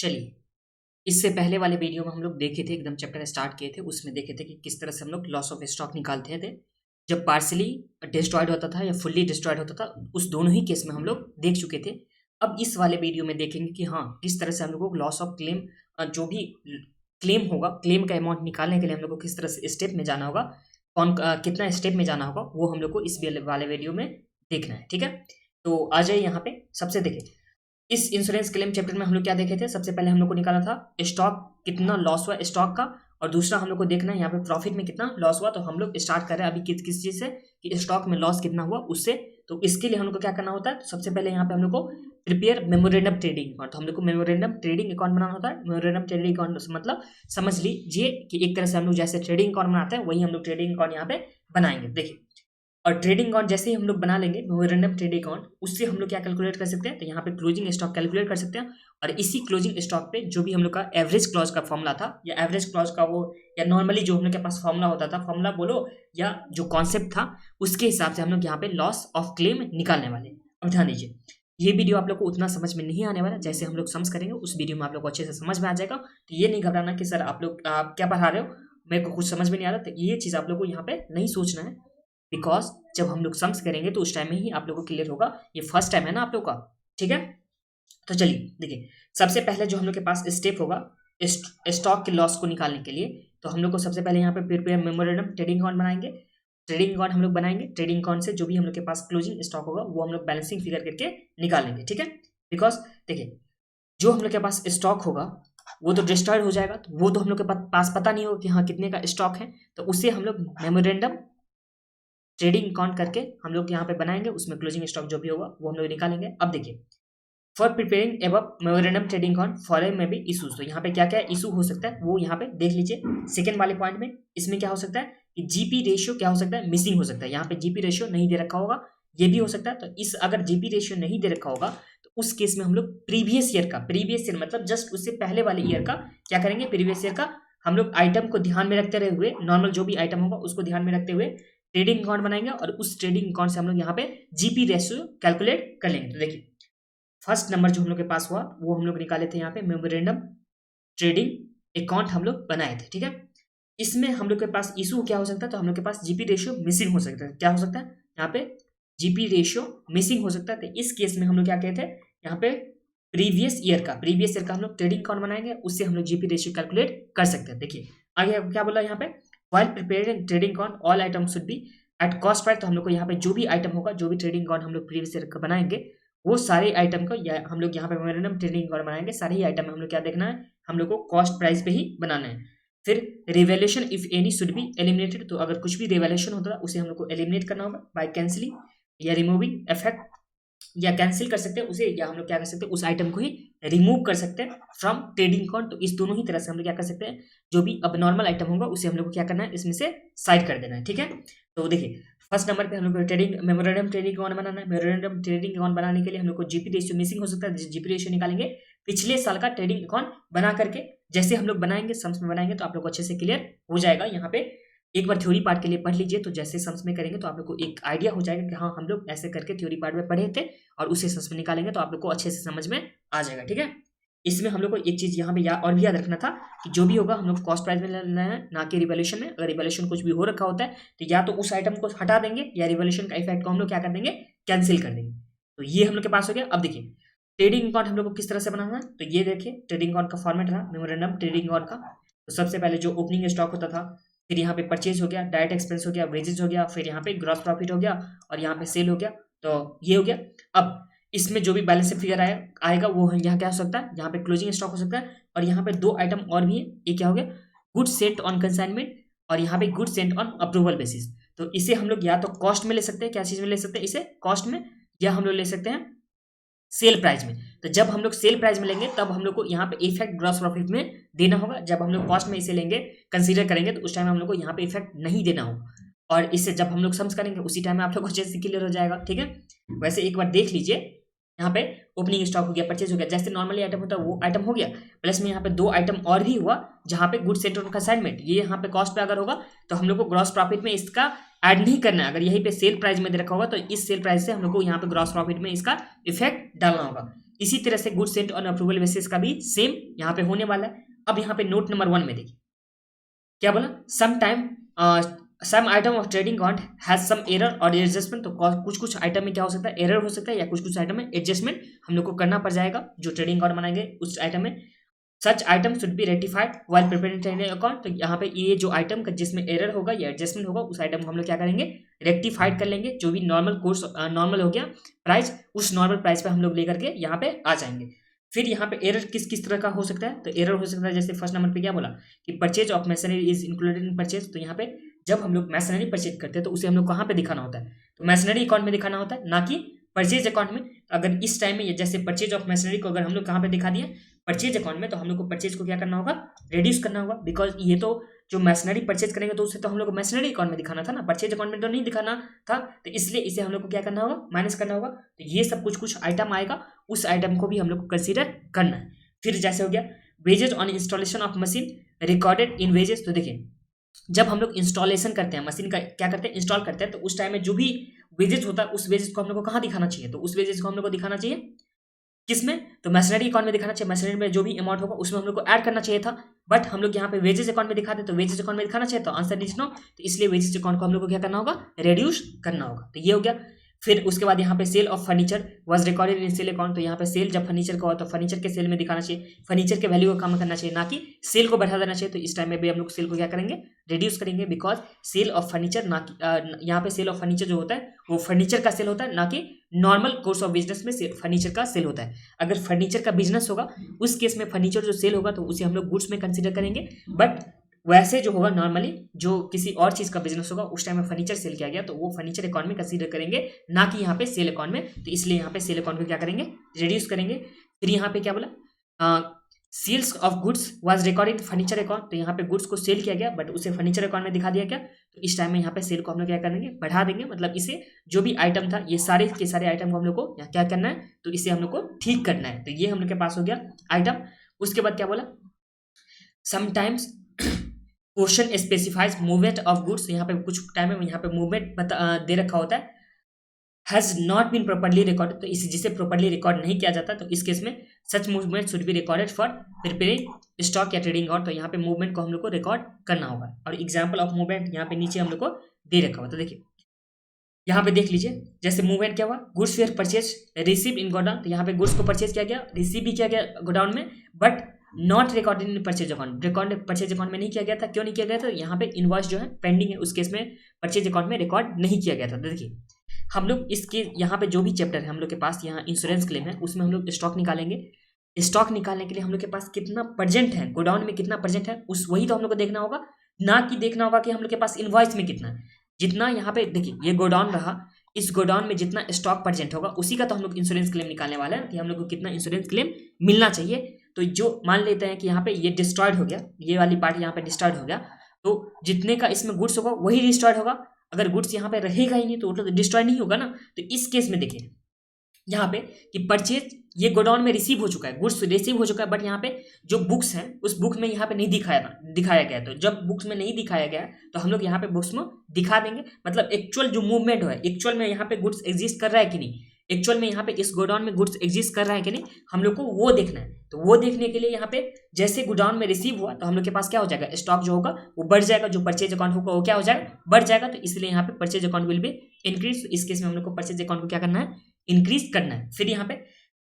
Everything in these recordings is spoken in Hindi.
चलिए, इससे पहले वाले वीडियो में हम लोग देखे थे, एकदम चैप्टर स्टार्ट किए थे, उसमें देखे थे कि किस तरह से हम लोग लॉस ऑफ स्टॉक निकालते थे। जब पार्सली डिस्ट्रॉयड होता था या फुल्ली डिस्ट्रॉयड होता था, उस दोनों ही केस में हम लोग देख चुके थे। अब इस वाले वीडियो में देखेंगे कि हाँ, किस तरह से हम लोग को लॉस ऑफ क्लेम, जो भी क्लेम होगा, क्लेम का अमाउंट निकालने के लिए हम लोग को किस तरह से स्टेप में जाना होगा, कितना स्टेप में जाना होगा, वो हम लोग को इस वाले वीडियो में देखना है। ठीक है, तो आ जाइए यहाँ पे। सबसे देखिए, इस इंश्योरेंस क्लेम चैप्टर में हम लोग क्या देखे थे, सबसे पहले हम लोग को निकाला था स्टॉक कितना लॉस हुआ स्टॉक का, और दूसरा हम लोग को देखना है यहाँ पे प्रॉफिट में कितना लॉस हुआ। तो हम लोग स्टार्ट कर रहे हैं अभी किस चीज से, कि स्टॉक में लॉस कितना हुआ उससे। तो इसके लिए हम लोग को क्या करना होता है, तो सबसे पहले यहाँ पे हम लोग को प्रिपेयर मेमोरेंडम ट्रेडिंग अकाउंट। तो हम लोग को मेमोरेंडम ट्रेडिंग अकाउंट बनाना होता है। मेमोरेंडम ट्रेडिंग अकाउंट मतलब समझ लीजिए कि एक तरह से हम लोग जैसे ट्रेडिंग अकाउंट बनाते हैं, वही हम लोग ट्रेडिंग अकाउंट यहाँ पे बनाएंगे। देखिए, और ट्रेडिंग अकाउंट जैसे ही हम लोग बना लेंगे मेमोरेंडम ट्रेडिंग अकाउंट, उससे हम लोग क्या कैलकुलेट कर सकते हैं, तो यहाँ पे क्लोजिंग स्टॉक कैलकुलेट कर सकते हैं। और इसी क्लोजिंग स्टॉक पे जो भी हम लोग का एवरेज क्लॉज का फॉर्मूला था, या एवरेज क्लॉज का वो, या नॉर्मली जो हम लोग के पास फॉर्मूला होता था, फॉर्मूला बोलो या जो कॉन्सेप्ट था, उसके हिसाब से हम लोग यहाँ पे लॉस ऑफ क्लेम निकालने वाले। अब ध्यान दीजिए, ये वीडियो आप लोग को उतना समझ में नहीं आने वाला, जैसे हम लोग समझ करेंगे उस वीडियो में आप लोग को अच्छे से समझ में आ जाएगा। तो ये नहीं घबराना कि सर आप लोग क्या पढ़ा रहे हो, मेरे को कुछ समझ में नहीं आ रहा। तो ये चीज़ आप लोग को यहाँ पे नहीं सोचना है, बिकॉज जब हम लोग सम्स करेंगे तो उस टाइम में ही आप लोगों को क्लियर होगा। ये फर्स्ट टाइम है ना आप लोग का, ठीक है। तो चलिए देखिए, सबसे पहले जो हम लोग के पास स्टेप होगा स्टॉक के लॉस को निकालने के लिए, तो हम लोग को सबसे पहले यहाँ पे प्रिपेयर मेमोरेंडम ट्रेडिंग अकाउंट बनाएंगे। ट्रेडिंग अकाउंट हम लोग बनाएंगे, ट्रेडिंग अकाउंट से जो भी हम लोग के पास क्लोजिंग स्टॉक होगा वो हम लोग बैलेंसिंग फिगर करके निकालेंगे, ठीक है। बिकॉज देखिए, जो हम लोग के पास स्टॉक होगा वो तो डिस्ट्रॉयड हो जाएगा, तो वो तो हम लोग के पास पता नहीं होगा कि हाँ कितने का स्टॉक है, तो उससे हम लोग मेमोरेंडम ट्रेडिंग अकाउंट करके हम लोग यहाँ पे बनाएंगे, उसमें क्लोजिंग स्टॉक जो भी होगा वो हम लोग निकालेंगे। अब देखिए, for preparing above memorandum trading account following में भी इशूज, तो यहाँ पे क्या क्या इशू हो सकता है वो यहाँ पे देख लीजिए। सेकंड वाले पॉइंट में इसमें क्या हो सकता है कि जीपी रेशियो क्या हो सकता है, मिसिंग हो सकता है। यहाँ पे जीपी रेशियो नहीं दे रखा होगा, ये भी हो सकता है। तो इस अगर जीपी रेशियो नहीं दे रखा होगा तो उस केस में हम लोग प्रीवियस ईयर मतलब जस्ट उससे पहले वाले ईयर का क्या करेंगे, प्रीवियस ईयर का हम लोग आइटम को ध्यान में रखते रहे हुए, नॉर्मल जो भी आइटम होगा उसको ध्यान में रखते हुए ट्रेडिंग अकाउंट बनाएंगे, और उस ट्रेडिंग अकाउंट से हम लोग यहाँ पे जीपी रेशियो कैलकुलेट कर लेंगे। तो देखिए, फर्स्ट नंबर जो हम लोग के पास हुआ वो हम लोग निकाले थे यहाँ पे मेमोरेंडम ट्रेडिंग अकाउंट हम लोग बनाए थे, ठीक है। इसमें हम लोग के पास इशू क्या हो सकता है, तो हम लोग के पास जीपी रेशियो मिसिंग हो सकता है। क्या हो सकता है यहाँ पे, जीपी रेशियो मिसिंग हो सकता है। तो इस केस में हम लोग क्या कहते हैं, यहाँ पे प्रीवियस ईयर का हम लोग ट्रेडिंग अकाउंट बनाएंगे, उससे हम लोग जीपी रेशियो कैलकुलेट कर सकते हैं। देखिए आगे क्या बोला यहाँ पे, while preparing trading account all item should be at cost price. तो हम लोग को यहाँ पे जो भी आइटम होगा, जो भी ट्रेडिंग अकाउंट हम लोग प्रीवियस ईयर का बनाएंगे, वो सारे आइटम को या हम लोग यहाँ पे मेमोरेंडम ट्रेडिंग अकाउंट बनाएंगे, सारे ही आइटम में हम लोग क्या देखना है, हम लोग को कॉस्ट प्राइस पे ही बनाना है। फिर revaluation if any should be eliminated, तो अगर कुछ भी रिवैल्यूएशन होता है उसे हम लोग को एलिमिनेट करना होगा बाय कैंसिलिंग या रिमूविंग इफेक्ट, या कैंसिल कर सकते हैं उसे, या हम लोग क्या कर सकते हैं उस आइटम को ही रिमूव कर सकते हैं फ्रॉम ट्रेडिंग अकाउंट। तो इस दोनों ही तरह से हम लोग क्या कर सकते हैं, जो भी अब नॉर्मल आइटम होगा उसे हम लोग को क्या करना है, इसमें से साइड कर देना है, ठीक है। तो देखिए, फर्स्ट नंबर पे हम लोग को मेमोरेंडम ट्रेडिंग अकाउंट बनाना है। मेमोरेंडम ट्रेडिंग अकाउंट बनाने के लिए हम लोग को जीपी रेशियो मिसिंग हो सकता है, जीपी रेशियो निकालेंगे पिछले साल का ट्रेडिंग अकाउंट बना करके। जैसे हम लोग बनाएंगे, सम्स में बनाएंगे, तो आप लोग को अच्छे से क्लियर हो जाएगा। यहाँ पे एक बार थ्योरी पार्ट के लिए पढ़ लीजिए, तो जैसे सम्स में करेंगे तो आप लोग को एक आइडिया हो जाएगा कि हाँ हम लोग ऐसे करके थ्योरी पार्ट में पढ़े थे, और उसे सम्स में निकालेंगे तो आप लोग को अच्छे से समझ में आ जाएगा, ठीक है। इसमें हम लोग को एक चीज यहाँ पे और भी याद रखना था कि जो भी होगा हम लोग कॉस्ट प्राइस में लेना है, ना कि रिवैल्यूएशन में। अगर रिवैल्यूएशन कुछ भी हो रखा होता है तो या तो उस आइटम को हटा देंगे, या रिवैल्यूएशन का इफेक्ट को हम लोग क्या कर देंगे, कैंसिल कर देंगे। तो ये हम लोग के पास हो गया। अब देखिए, ट्रेडिंग अकाउंट हम लोग को किस तरह से बनाना है, तो ये देखिए ट्रेडिंग अकाउंट का फॉर्मेट रहा मेमोरेंडम ट्रेडिंग अकाउंट का। तो सबसे पहले जो ओपनिंग स्टॉक होता था, फिर यहाँ पे परचेज हो गया, डायरेक्ट एक्सपेंस हो गया, वेजेस हो गया, फिर यहाँ पे ग्रॉस प्रॉफिट हो गया, और यहाँ पे सेल हो गया। तो ये हो गया। अब इसमें जो भी बैलेंस फिगर आएगा वो यहाँ क्या हो सकता है, यहाँ पे क्लोजिंग स्टॉक हो सकता है, और यहाँ पे दो आइटम और भी है। ये क्या हो गया, गुड्स सेंट ऑन कंसाइनमेंट, और यहाँ पे goods Saint on approval basis. तो इसे हम लोग या तो कॉस्ट में ले सकते हैं, क्या चीज में ले सकते हैं इसे, कॉस्ट में, या हम लोग ले सकते हैं सेल प्राइस में। तो जब हम लोग सेल प्राइस में लेंगे तब हम लोग को यहाँ पे इफेक्ट ग्रॉस प्रॉफिट में देना होगा। जब हम लोग कॉस्ट में इसे लेंगे, कंसीडर करेंगे, तो उस टाइम हम लोग को यहाँ पे इफेक्ट नहीं देना होगा, और इससे जब हम लोग सम्स करेंगे उसी टाइम में आप लोग को अच्छे से क्लियर हो जाएगा, ठीक है। वैसे एक बार देख लीजिए, यहाँ पे ओपनिंग स्टॉक हो गया, परचेज हो गया, जैसे नॉर्मली आइटम होता है वो आइटम हो गया, प्लस में यहाँ पे दो आइटम और भी हुआ जहाँ पे गुड सेंट ऑन कंसाइनमेंट, ये यहाँ पे कॉस्ट पे अगर होगा तो हम लोग को ग्रॉस प्रॉफिट में इसका ऐड नहीं करना है। अगर यहीं पे सेल प्राइस में दे रखा होगा तो इस सेल प्राइस से हम लोग को यहाँ पे ग्रॉस प्रॉफिट में इसका इफेक्ट डालना होगा। इसी तरह से good Saint on approval basis का भी सेम यहाँ पे होने वाला है। अब यहाँ पे नोट नंबर 1 में देखिए क्या बोला, some item of trading account has some error और एडजस्टमेंट। तो कुछ कुछ आइटम में क्या हो सकता है, एरर हो सकता है, या कुछ कुछ आइटम में एडजस्टमेंट हम लोग को करना पड़ जाएगा जो ट्रेडिंग अकाउंट बनाएंगे उस आइटम में। सच item should be rectified while preparing trading account. तो यहाँ पे ये जो आइटम का जिसमें एरर होगा या एडजस्टमेंट होगा उस आइटम को हम लोग क्या करेंगे, रेक्टिफाइड कर लेंगे। जो भी नॉर्मल कोर्स नॉर्मल हो गया प्राइस, उस नॉर्मल प्राइस पे हम लोग लेकर के यहाँ पे आ जाएंगे। फिर यहाँ पे एरर किस किस तरह का हो सकता है, तो एरर हो सकता है जैसे फर्स्ट नंबर पे क्या बोला कि purchase of masonry is included in purchase. तो यहाँ पे जब हम लोग मैसनरी परचेज करते हैं तो उसे हम लोग कहाँ पे दिखाना होता है, तो मैसनरी अकाउंट में दिखाना होता है, ना कि परचेज अकाउंट में। अगर इस टाइम में जैसे परचेज ऑफ मैसनरी को अगर हम लोग कहाँ पे दिखा दिए, परचेज अकाउंट में, तो हम लोग को परचेज को क्या करना होगा, रिड्यूस करना होगा। बिकॉज ये तो जो मैसनरी परचेज करेंगे तो उसे तो हम लोग को मैसनरी अकाउंट में दिखाना था ना, परचेज अकाउंट में तो नहीं दिखाना था। तो इसलिए इसे हम लोग को क्या करना होगा, माइनस करना होगा। तो ये सब कुछ कुछ आइटम आएगा, उस आइटम को भी हम लोग को कंसीडर करना है। फिर जैसे हो गया wages on installation of machine recorded in wages. तो देखिए जब हम लोग इंस्टॉलेशन करते हैं मशीन का, क्या करते हैं, इंस्टॉल करते हैं, तो उस टाइम में जो भी वेजेज होता है उस वेजेज को हम लोग को कहाँ दिखाना चाहिए, तो उस वेजेज को हम लोग को दिखाना चाहिए किसमें, तो मैसनरी अकाउंट में दिखाना चाहिए। मैसनरी में जो भी अमाउंट होगा उसमें हम लोग को ऐड करना चाहिए था, बट हम लोग यहाँ पे वेजेज अकाउंट में दिखा दे तो वेजेज अकाउंट में दिखाना चाहिए, तो आंसर इज नो। तो इसलिए वेजेज अकाउंट को हम लोग को क्या करना होगा, रिड्यूस करना होगा। तो ये हो गया। फिर उसके बाद यहाँ पे sale of furniture was recorded in sale account. तो यहाँ पे सेल जब फर्नीचर का हो तो फर्नीचर के सेल में दिखाना चाहिए, फर्नीचर के वैल्यू को कम करना चाहिए, ना कि सेल को बढ़ा देना चाहिए। तो इस टाइम में भी हम लोग सेल को क्या करेंगे, रिड्यूस करेंगे। बिकॉज सेल ऑफ फर्नीचर ना कि यहाँ पे सेल ऑफ फर्नीचर जो होता है वो फर्नीचर का सेल होता है, ना कि नॉर्मल कोर्स ऑफ बिजनेस में फर्नीचर का सेल होता है। अगर फर्नीचर का बिजनेस होगा उस केस में फर्नीचर जो सेल होगा तो उसे हम लोग गुड्स में कंसिडर करेंगे। बट वैसे जो होगा नॉर्मली जो किसी और चीज़ का बिजनेस होगा उस टाइम में फर्नीचर सेल किया गया तो वो फर्नीचर अकाउंट में कंसीडर करेंगे, ना कि यहाँ पे सेल अकाउंट में। तो इसलिए यहाँ पे सेल अकाउंट को क्या करेंगे, रिड्यूस करेंगे। फिर यहाँ पे क्या बोला, sales of goods was recorded furniture account. तो यहाँ पे गुड्स को सेल किया गया बट उसे फर्नीचर अकाउंट में दिखा दिया गया। तो इस टाइम में यहाँ पे सेल को हम लोग क्या करेंगे, बढ़ा देंगे। मतलब इसे जो भी आइटम था ये सारे के सारे आइटम को हम लोग को यहाँ क्या करना है, तो इसे हम लोग को ठीक करना है। तो ये हम लोग के पास हो गया आइटम। उसके बाद क्या बोला, sometimes question specifies movement of goods. यहाँ पे कुछ टाइम में यहाँ पे मूवमेंट दे रखा होता है, has not been properly recorded. तो इसे जिसे प्रॉपर्ली रिकॉर्ड नहीं किया जाता तो इस केस में such movement should be recorded for preparing stock या ट्रेडिंग अकाउंट। तो यहाँ पे मूवमेंट को हम लोग को रिकॉर्ड करना होगा। और एग्जाम्पल ऑफ मूवमेंट यहाँ पे नीचे हम लोग को दे रखा हुआ। तो देखिए यहाँ पे देख लीजिए, जैसे मूवमेंट क्या हुआ, goods were purchase receive in godown. तो यहाँ पे गुड्स को परचेज किया गया, रिसीव भी किया गया गोडाउन में, but not recorded in purchase account. Record purchase account में नहीं किया गया था। क्यों नहीं किया गया था, यहाँ पे इनवॉइस जो है पेंडिंग है, उस केस में परचेज अकाउंट में रिकॉर्ड नहीं किया गया था। देखिए हम लोग इसके यहाँ पे जो भी चैप्टर है हम लोग के पास, यहाँ इंश्योरेंस क्लेम है, उसमें हम लोग स्टॉक निकालेंगे। स्टॉक निकालने के लिए हम लोग के पास कितना प्रेजेंट है, गोडाउन में कितना प्रेजेंट है, उस वही तो हम लोग को देखना होगा, ना कि देखना होगा कि हम लोग के पास इनवॉइस में कितना है। जितना यहाँ पे देखिए ये गोडाउन रहा, इस गोडाउन में जितना स्टॉक प्रेजेंट होगा उसी का तो हम लोग इंश्योरेंस क्लेम निकालने वाले हैं कि हम लोग को कितना इंश्योरेंस क्लेम मिलना चाहिए। तो जो मान लेते हैं कि यहाँ पे ये डिस्ट्रॉयड हो गया, ये वाली पार्ट यहाँ पे डिस्ट्रॉयड हो गया, तो जितने का इसमें गुड्स होगा वही डिस्ट्रॉयड होगा। अगर गुड्स यहाँ पे रहेगा ही नहीं तो डिस्ट्रॉय नहीं होगा ना। तो इस केस में देखिए यहाँ पे कि परचेज ये गोडाउन में रिसीव हो चुका है, गुड्स रिसीव हो चुका है, बट यहाँ पे जो बुक्स हैं उस बुक में यहाँ पे नहीं दिखाया गया। तो जब बुक्स में नहीं दिखाया गया तो हम लोग यहाँ पे बुक्स में दिखा देंगे। मतलब एक्चुअल जो मूवमेंट है, एक्चुअल में यहाँ पे गुड्स एग्जिस्ट कर रहा है कि नहीं, एक्चुअल में यहाँ पे इस गोडाउन में गुड्स एग्जिस्ट कर रहा है कि नहीं, हम लोग को वो देखना है। तो वो देखने के लिए यहाँ पे जैसे गोडाउन में रिसीव हुआ तो हम लोग के पास क्या हो जाएगा, स्टॉक जो होगा वो बढ़ जाएगा, जो परचेज अकाउंट होगा वो क्या हो जाएगा, बढ़ जाएगा। तो इसलिए यहाँ पे purchase account will be increase. इस केस में हम लोग को परचेज अकाउंट को क्या करना है, इंक्रीज करना है। फिर यहाँ पे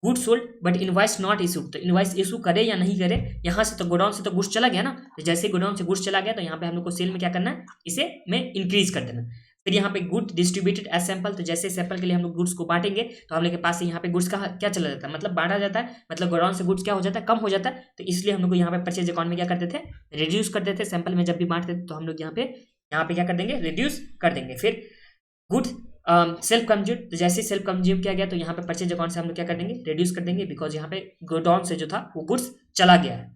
good sold but invoice not issue. तो इनवॉइस इशू करे या नहीं करे, यहाँ से तो गोडाउन से तो गुड्स चला गया ना, तो जैसे गोडाउन से गुड्स चला गया तो यहाँ पे हम लोग को सेल में क्या करना है, इसे में इंक्रीज कर देना। फिर यहाँ पे गुड डिस्ट्रीब्यूटेड एज सैंपल। तो जैसे सैंपल के लिए हम लोग गुड्स को बांटेंगे तो हम लोग के पास यहाँ पे गुड्स का क्या चला जाता है, मतलब बांटा जाता है, मतलब गोडाउन से गुड्स क्या हो जाता है, कम हो जाता है। तो इसलिए हम लोग को यहाँ पे परचेज अकाउंट में क्या करते थे, रिड्यूस कर देते। सैंपल में जब भी बांटते थे तो हम लोग यहाँ पे क्या कर देंगे, रिड्यूस कर देंगे। फिर गुड सेल्फ कंज्यूम। तो जैसे सेल्फ कंज्यूम किया गया तो यहाँ पे परचेज अकाउंट से हम लोग क्या कर देंगे, रिड्यूस कर देंगे, बिकॉज यहाँ पे गोडाउन से जो था वो गुड्स चला गया है।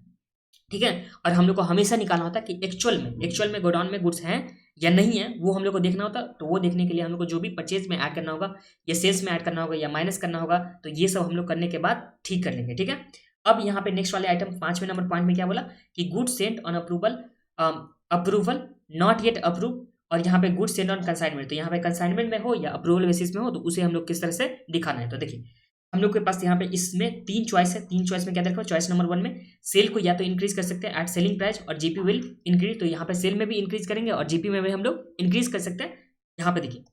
ठीक है, और हम लोग को हमेशा निकालना होता है कि एक्चुअल में गोडाउन में गुड्स हैं या नहीं है, वो हम लोग को देखना होता। तो वो देखने के लिए हम लोग को जो भी परचेज में ऐड करना होगा या सेल्स में ऐड करना होगा या माइनस करना होगा, तो ये सब हम लोग करने के बाद ठीक कर लेंगे। ठीक है, अब यहाँ पे नेक्स्ट वाले आइटम 5वें नंबर पॉइंट में क्या बोला कि goods Saint on approval not yet approve. और यहाँ पे गुड्स सेंट ऑन कंसाइनमेंट। तो यहाँ पे कंसाइनमेंट में हो या अप्रूवल बेसिस में हो तो उसे हम लोग किस तरह से दिखाना है। तो देखिए हम लोग के पास यहाँ पे इसमें 3 चॉइस है। 3 चॉइस में क्या देखो, चॉइस नंबर 1 में सेल को या तो इंक्रीज कर सकते हैं एट सेलिंग प्राइस और जीपी विल इंक्रीज, तो यहाँ पे सेल में भी इंक्रीज करेंगे और जीपी में भी हम लोग इंक्रीज कर सकते हैं। यहाँ पे देखिए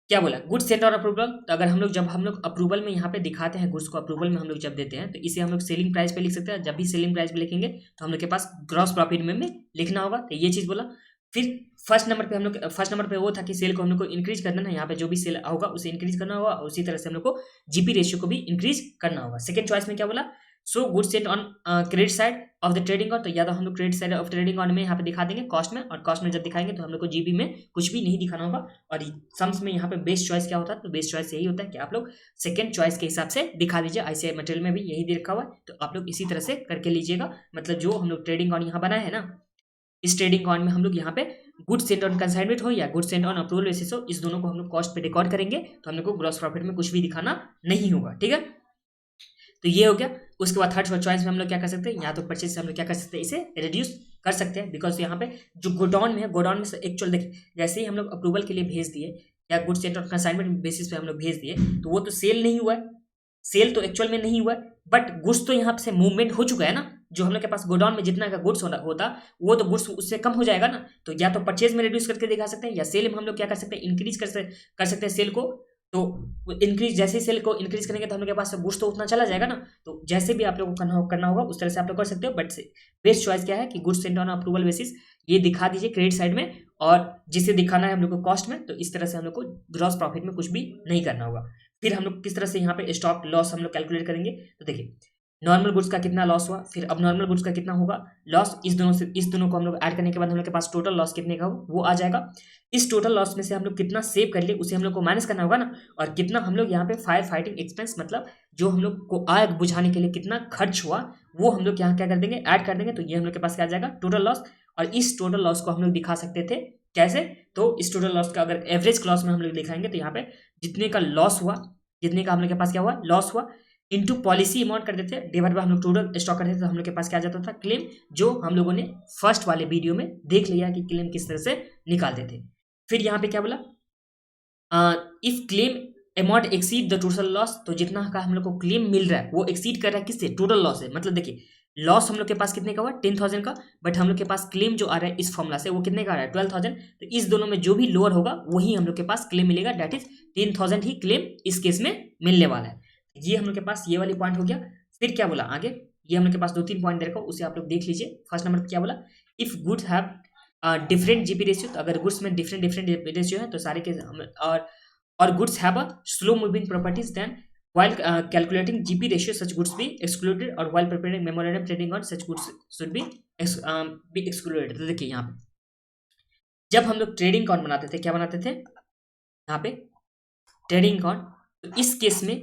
क्या बोला, गुड्स सेंड और अप्रूवल, तो अगर हम लोग जब हम लोग अप्रूवल में यहाँ पे दिखाते हैं गुड्स को, अप्रूवल में हम लोग जब देते हैं तो इसे हम लोग सेलिंग प्राइस पे लिख सकते हैं। जब भी सेलिंग प्राइस पे लिखेंगे तो हम लोग के पास ग्रॉस प्रॉफिट में लिखना होगा, तो ये चीज बोला। फिर फर्स्ट नंबर पे वो था कि सेल को हम लोग को इंक्रीज करना है, यहाँ पे जो भी सेल होगा उसे इंक्रीज करना होगा और उसी तरह से हम लोग को जीपी रेशियो को भी इंक्रीज करना होगा। सेकंड चॉइस में क्या बोला, so goods Saint on credit side of the trading on, तो या तो हम लोग credit side of trading on में यहाँ पे दिखा देंगे कॉस्ट में, और कॉस्ट में जब दिखाएंगे तो हम लोग को जीबी में कुछ भी नहीं दिखाना होगा। और सम्स में यहाँ पे बेस्ट चॉइस क्या होता है, तो बेस्ट चॉइस यही होता है कि आप लोग सेकंड चॉइस के हिसाब से दिखा दीजिए। ICI मटेरियल में भी यही दे रखा हुआ है, तो आप लोग इसी तरह से करके लीजिएगा। मतलब जो हम लोग ट्रेडिंग ऑन यहाँ बनाए है ना, इस ट्रेडिंग ऑन में हम लोग यहाँ पे गुड्स सेंट ऑन कंसाइनमेंट हो या goods Saint on approval basis हो, इस दोनों को हम लोग कॉस्ट पे रिकॉर्ड करेंगे, तो हम लोग को ग्रॉस प्रॉफिट में कुछ भी दिखाना नहीं होगा। ठीक है, तो ये हो गया। उसके बाद थर्ड चॉइस में हम लोग क्या कर सकते हैं, या तो परचेज से हम लोग क्या कर सकते हैं, इसे रिड्यूस कर सकते हैं, बिकॉज यहाँ पे जो गोडाउन में है, गोडाउन में से एक्चुअल देखिए जैसे ही हम लोग अप्रूवल के लिए भेज दिए या goods Saint on consignment basis पे हम लोग भेज दिए, तो वो तो सेल नहीं हुआ है, सेल तो एक्चुअल में नहीं हुआ है, बट गुड्स तो यहाँ से मूवमेंट हो चुका है ना। जो हम लोग के पास गोडाउन में जितना का गुड्स होता वो तो गुड्स उससे कम हो जाएगा ना, तो या तो परचेज में रिड्यूस करके दिखा सकते हैं या सेल में हम लोग क्या कर सकते हैं, इंक्रीज कर सकते हैं सेल को। तो इंक्रीज जैसे ही सेल को इंक्रीज करेंगे तो हम लोग के पास गुड्स तो उतना चला जाएगा ना, तो जैसे भी आप लोगों को करना होगा उस तरह से आप लोग कर सकते हो। बट बेस्ट चॉइस क्या है कि goods Saint on approval basis ये दिखा दीजिए क्रेडिट साइड में, और जिसे दिखाना है हम लोग को कॉस्ट में, तो इस तरह से हम लोग को ग्रॉस प्रॉफिट में कुछ भी नहीं करना होगा। फिर हम लोग किस तरह से यहाँ पे स्टॉक लॉस हम लोग कैलकुलेट करेंगे, तो देखिए नॉर्मल गुड्स का कितना लॉस हुआ, फिर अब नॉर्मल गुड्स का कितना होगा लॉस, इस दोनों को हम लोग ऐड करने के बाद हम लोग के पास टोटल लॉस कितने का हो वो आ जाएगा। इस टोटल लॉस में से हम लोग कितना सेव कर लिए उसे हम लोग को माइनस करना होगा ना, और कितना हम लोग यहाँ पे फायर फाइटिंग एक्सपेंस, मतलब जो हम लोग को आग बुझाने के लिए कितना खर्च हुआ वो हम लोग यहाँ क्या कर देंगे, ऐड कर देंगे, तो ये हम लोग के पास क्या आ जाएगा टोटल लॉस। और इस टोटल लॉस को हम लोग दिखा सकते थे कैसे, तो इस टोटल लॉस का अगर एवरेज लॉस में हम लोग दिखाएंगे तो यहाँ पे जितने का लॉस हुआ, जितने का हम लोग के पास क्या हुआ लॉस हुआ, इनटू पॉलिसी अमाउंट कर देते हैं, डिवाइड बाय हम लोग टोटल स्टॉक करते थे, तो हम लोग के पास क्या जाता था क्लेम, जो हम लोगों ने फर्स्ट वाले वीडियो में देख लिया कि क्लेम किस तरह से निकालते थे। फिर यहाँ पे क्या बोला, if claim amount exceed the total loss, तो जितना का हम लोग को क्लेम मिल रहा है वो एक्सीड कर रहा है किससे, टोटल लॉस है। मतलब देखिए लॉस हम लोग के पास कितने का हुआ 10,000 का, बट हम लोग के पास क्लेम जो आ रहा है इस फॉर्मूला से वो कितने का आ रहा है 12,000, तो इस दोनों में जो भी लोअर होगा वही हम लोग के पास क्लेम मिलेगा, दैट इज 10,000 ही क्लेम इस केस में मिलने वाला है। ये हम लोग के पास ये वाली पॉइंट हो गया। फिर क्या बोला आगे, ये हम लोग के पास 2-3 पॉइंट दे रखा, उसे आप लोग देख लीजिए। फर्स्ट नंबर क्या बोला, if goods have different GP ratio, तो अगर गुड्स में डिफरेंट रेशियो है तो सारे के और goods have a slow moving properties, then while calculating GP ratio such goods be excluded, और while preparing memorandum trading on such goods should be excluded। तो देखिए यहाँ पे जब हम लोग ट्रेडिंग अकाउंट बनाते थे क्या बनाते थे, यहाँ पे ट्रेडिंग अकाउंट, तो इस केस में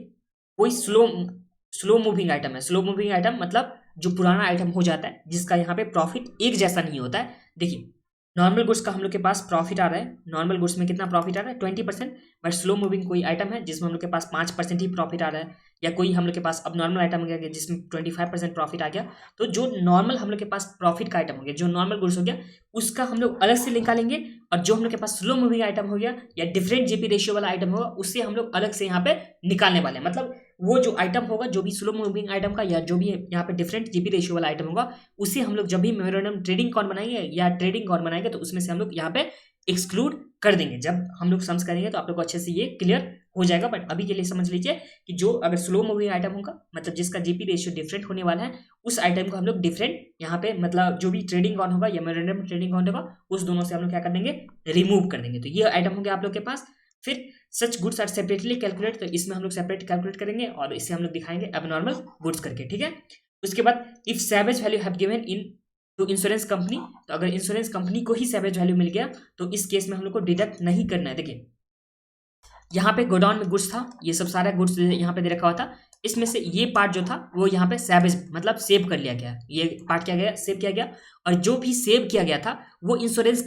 कोई स्लो मूविंग आइटम है, स्लो मूविंग आइटम मतलब जो पुराना आइटम हो जाता है जिसका यहाँ पे प्रॉफिट एक जैसा नहीं होता है। देखिए नॉर्मल गुड्स का हम लोग के पास प्रॉफिट आ रहा है, नॉर्मल गुड्स में कितना प्रॉफिट आ रहा है 20%, बट स्लो मूविंग कोई आइटम है जिसमें हम लोग के पास 5% ही प्रॉफिट आ रहा है, या कोई हम लोग के पास अब नॉर्मल आइटम हो गया जिसमें 25% प्रॉफिट आ गया, तो जो नॉर्मल हम लोग के पास प्रॉफिट का आइटम हो गया, जो नॉर्मल गुड्स हो गया उसका हम लोग अलग से निकालेंगे, और जो हम लोग के पास स्लो मूविंग आइटम हो गया या डिफरेंट जीपी रेशियो वाला आइटम होगा उससे हम लोग अलग से यहाँ पे निकालने वाले हैं। मतलब वो जो आइटम होगा, जो भी स्लो मूविंग आइटम का या जो भी यहाँ पे डिफरेंट जीपी रेशियो वाला आइटम होगा, उसे हम लोग जब भी मेमोरेंडम ट्रेडिंग अकाउंट बनाएंगे या ट्रेडिंग अकाउंट बनाएंगे तो उसमें से हम लोग यहाँ पे एक्सक्लूड कर देंगे। जब हम लोग सम्स करेंगे तो आप लोग को अच्छे से ये क्लियर हो जाएगा, बट अभी के लिए समझ लीजिए कि जो अगर स्लो मूविंग आइटम होगा, मतलब जिसका जीपी रेशियो डिफरेंट होने वाला है, उस आइटम को हम लोग डिफरेंट यहाँ पे मतलब जो भी ट्रेडिंग अकाउंट होगा या मेमोरेंडम ट्रेडिंग अकाउंट होगा उस दोनों से हम लोग क्या कर देंगे, रिमूव कर देंगे। तो ये आइटम हो गया आप लोग के पास। फिर such goods are separately calculate, तो इसमें हम लोग सेपरेट कैलकुलेट करेंगे और इसे हम लोग दिखाएंगे एबनॉर्मल गुड्स करके, ठीक है। उसके बाद इफ सैवेज value have given into insurance company, तो अगर इंश्योरेंस कंपनी को ही सैवेज वैल्यू मिल गया तो इस केस में हम लोग को डिडक्ट नहीं करना है। देखिए यहाँ पे गोडाउन में गुड्स था, ये सब सारा गुड्स यहाँ पे दे रखा हुआ था, इसमें से ये पार्ट जो था वो यहाँ पे सैवेज मतलब सेव कर लिया गया, ये पार्ट क्या गया सेव किया गया, और जो भी सेव किया गया था वो इंश्योरेंस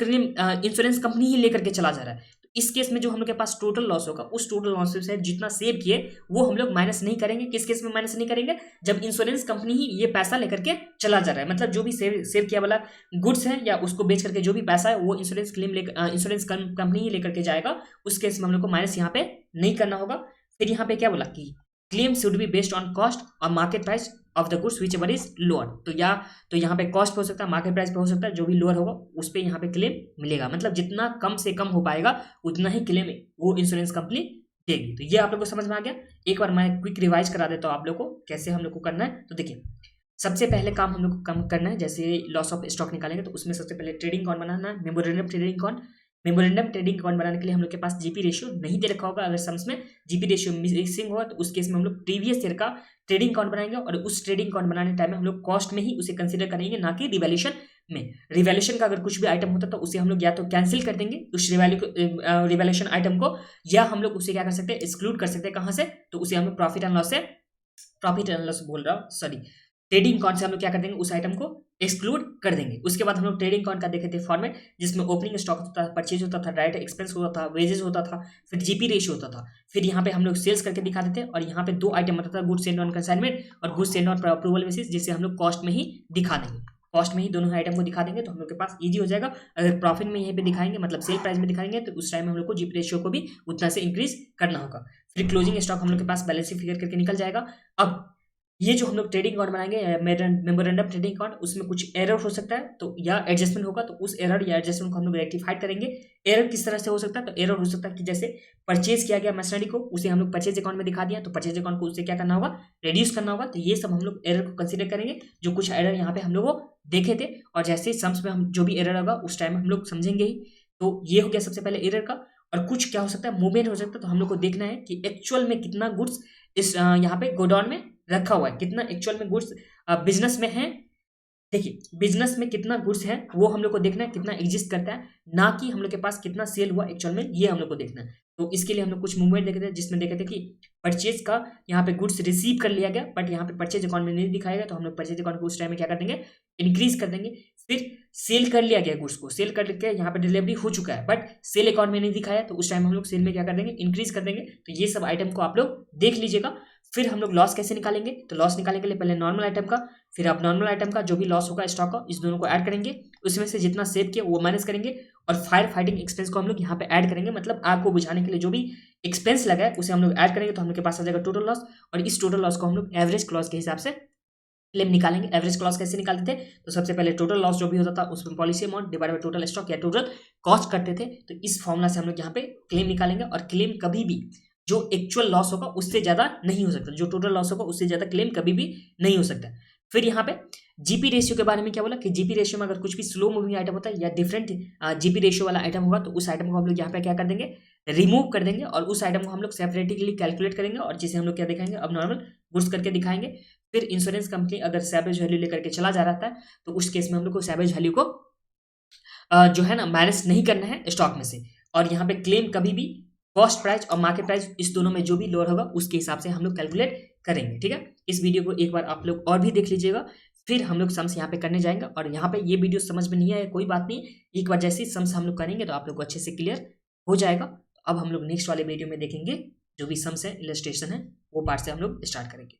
कंपनी ही लेकर के चला जा रहा है। इस केस में जो हम लोग के पास टोटल लॉस होगा उस टोटल लॉस से जितना सेव किए वो हम लोग माइनस नहीं करेंगे। किस केस में माइनस नहीं करेंगे, जब इंश्योरेंस कंपनी ही ये पैसा लेकर के चला जा रहा है, मतलब जो भी सेव किया वाला गुड्स है या उसको बेच करके जो भी पैसा है वो इंश्योरेंस कंपनी ही लेकर के जाएगा, उस केस में हम लोग को माइनस यहाँ पे नहीं करना होगा। फिर यहाँ पे क्या बोला कि claim should be based on cost और market price of the goods whichever is lower. तो यहाँ पे कॉस्ट पे हो सकता है, मार्केट प्राइस पे हो सकता है, जो भी लोअर होगा उस पर यहाँ पे क्लेम मिलेगा। मतलब जितना कम से कम हो पाएगा उतना ही क्लेम वो इंश्योरेंस कंपनी देगी। तो ये आप लोग को समझ में आ गया। एक बार मैं क्विक रिवाइज करा देता हूँ आप लोग को कैसे हम लोग को करना है। तो देखिए, सबसे पहले काम हम लोग को कम करना है, जैसे लॉस ऑफ स्टॉक निकालेंगे तो उसमें सबसे पहले ट्रेडिंग अकाउंट बनाना है, memorandum trading account. Memorandum trading account बनाने के लिए हम लोग के पास जीपी रेशियो नहीं दे रखा होगा। अगर सम्स में जीपी रेशियो मिसिंग होगा तो उस केस में हम लोग प्रीवियस ईयर का ट्रेडिंग अकाउंट बनाएंगे और उस ट्रेडिंग अकाउंट बनाने टाइम में हम लोग कॉस्ट में ही उसे कंसीडर करेंगे, ना कि रिवैल्यूएशन में। रिवैल्यूएशन का अगर कुछ भी आइटम होता तो उसे हम लोग या तो कैंसिल कर देंगे उस रिवैल्यूएशन आइटम को, या हम लोग उसे क्या कर सकते हैं, एक्सक्लूड कर सकते हैं। कहां से? तो उसे हम लोग प्रॉफिट एंड लॉस बोल रहा हूँ, सॉरी, ट्रेडिंग अकाउंट से हम लोग क्या कर देंगे, उस आइटम को एक्सक्लूड कर देंगे। उसके बाद हम लोग ट्रेडिंग अकाउंट का देखे थे फॉर्मेट, जिसमें ओपनिंग स्टॉक होता था, परचेज होता था, डायरेक्ट एक्सपेंस होता था, वेजेस होता था, फिर जीपी रेशियो होता था, फिर यहाँ पे हम लोग सेल्स करके दिखा देते और यहाँ पे दो आइटम होता था, गुड्स एंड ऑन कंसाइनमेंट और goods and on approval basis, जिसे हम लोग कॉस्ट में ही दिखा देंगे। कॉस्ट में ही दोनों आइटम को दिखा देंगे तो हम लोग के पास इजी हो जाएगा। अगर प्रॉफिट में यहीं पे दिखाएंगे, मतलब सेल प्राइस में दिखाएंगे, तो उस टाइम में हम लोग को जीपी रेशियो को भी उतना से इंक्रीज करना होगा। फिर क्लोजिंग स्टॉक हम लोग के पास बैलेंस शीट फिगर करके निकल जाएगा। अब ये जो हम लोग ट्रेडिंग अकाउंट बनाएंगे, मेमोरेंडम ट्रेडिंग अकाउंट, उसमें कुछ एरर हो सकता है तो या एडजस्टमेंट होगा, तो उस एरर या एडजस्टमेंट को हम लोग रेक्टिफाइड करेंगे। एरर किस तरह से हो सकता है? तो एरर हो सकता है कि जैसे परचेज किया गया मशीनरी को, उसे हम लोग परचेज अकाउंट में दिखा दिया, तो परचेज अकाउंट को उससे क्या करना होगा, रिड्यूस करना होगा। तो ये सब हम लोग एरर को कंसिडर करेंगे, जो कुछ एरर यहाँ पे हम लोग देखे थे। और जैसे सम्स में हम जो भी एरर होगा उस टाइम हम लोग समझेंगे ही। तो ये हो गया सबसे पहले एरर का। और कुछ क्या हो सकता है, मूवमेंट हो सकता है। तो हम लोग को देखना है कि एक्चुअल में कितना गुड्स इस यहाँ पे गोडाउन में रखा हुआ है, कितना एक्चुअल में गुड्स बिजनेस में है। देखिए, बिजनेस में कितना गुड्स है वो हम लोग को देखना है, कितना एग्जिस्ट करता है, ना कि हम लोग के पास कितना सेल हुआ एक्चुअल में, ये हम लोग को देखना है। तो इसके लिए हम लोग कुछ मूवमेंट देखे थे, जिसमें देखे थे कि परचेज का यहाँ पे गुड्स रिसीव कर लिया गया, बट यहाँ पे परचेज अकाउंट में नहीं दिखाएगा, तो हम लोग परचेज अकाउंट को उस टाइम में क्या कर देंगे, इंक्रीज कर देंगे। फिर सेल कर लिया गया गुड्स को, सेल करके यहाँ पे डिलीवरी हो चुका है, बट सेल अकाउंट में नहीं दिखाया, तो उस टाइम हम लोग सेल में क्या कर देंगे, इंक्रीज कर देंगे। तो ये सब आइटम को आप लोग देख लीजिएगा। फिर हम लोग लॉस कैसे निकालेंगे, तो लॉस निकालने के लिए पहले नॉर्मल आइटम का, फिर अब नॉर्मल आइटम का जो भी लॉस होगा स्टॉक का, इस दोनों को ऐड करेंगे, उसमें से जितना सेव किया वो माइनस करेंगे, और फायर फाइटिंग एक्सपेंस को हम लोग यहाँ पे ऐड करेंगे। मतलब आग को बुझाने के लिए जो भी एक्सपेंस लगा है उसे हम लोग ऐड करेंगे, तो हम लोग के पास आ जाएगा टोटल लॉस। और इस टोटल लॉस को हम लोग एवरेज क्लॉज के हिसाब से क्लेम निकालेंगे। एवरेज क्लॉज कैसे निकालते थे, तो सबसे पहले टोटल लॉस जो भी होता था उसमें policy amount divide by total stock या टोटल कॉस्ट करते थे। तो इस फॉर्मूला से हम लोग यहाँ पे क्लेम निकालेंगे, और क्लेम कभी भी जो एक्चुअल लॉस होगा उससे ज्यादा नहीं हो सकता, जो टोटल लॉस होगा उससे ज्यादा क्लेम कभी भी नहीं हो सकता। फिर यहाँ पे जीपी रेशियो के बारे में क्या बोला कि जीपी रेशियो में अगर कुछ भी स्लो मूविंग आइटम होता है या डिफरेंट जीपी रेशियो वाला आइटम होगा, तो उस आइटम को हम लोग यहाँ पे क्या कर देंगे, रिमूव कर देंगे, और उस आइटम को हम लोग सेपरेटली कैलकुलेट करेंगे, और जिसे हम लोग क्या दिखाएंगे, अब नॉर्मल गुड्स करके दिखाएंगे। फिर इंश्योरेंस कंपनी अगर सैवेज वैल्यू लेकर के चला जा रहा है, तो उस केस में हम लोग को सैवेज वैल्यू को जो है ना माइनस नहीं करना है स्टॉक में से। और यहाँ पे क्लेम कभी भी कॉस्ट प्राइस और मार्केट प्राइस, इस दोनों में जो भी लोअर होगा उसके हिसाब से हम लोग कैलकुलेट करेंगे। ठीक है, इस वीडियो को एक बार आप लोग और भी देख लीजिएगा, फिर हम लोग सम्स यहाँ पे करने जाएंगे। और यहाँ पे ये वीडियो समझ में नहीं आया कोई बात नहीं, एक बार जैसे ही सम्स हम लोग करेंगे तो आप लोग को अच्छे से क्लियर हो जाएगा। तो अब हम लोग नेक्स्ट वाले वीडियो में देखेंगे जो भी सम्स है, इलस्ट्रेशन है, वो पार्ट से हम लोग स्टार्ट करेंगे।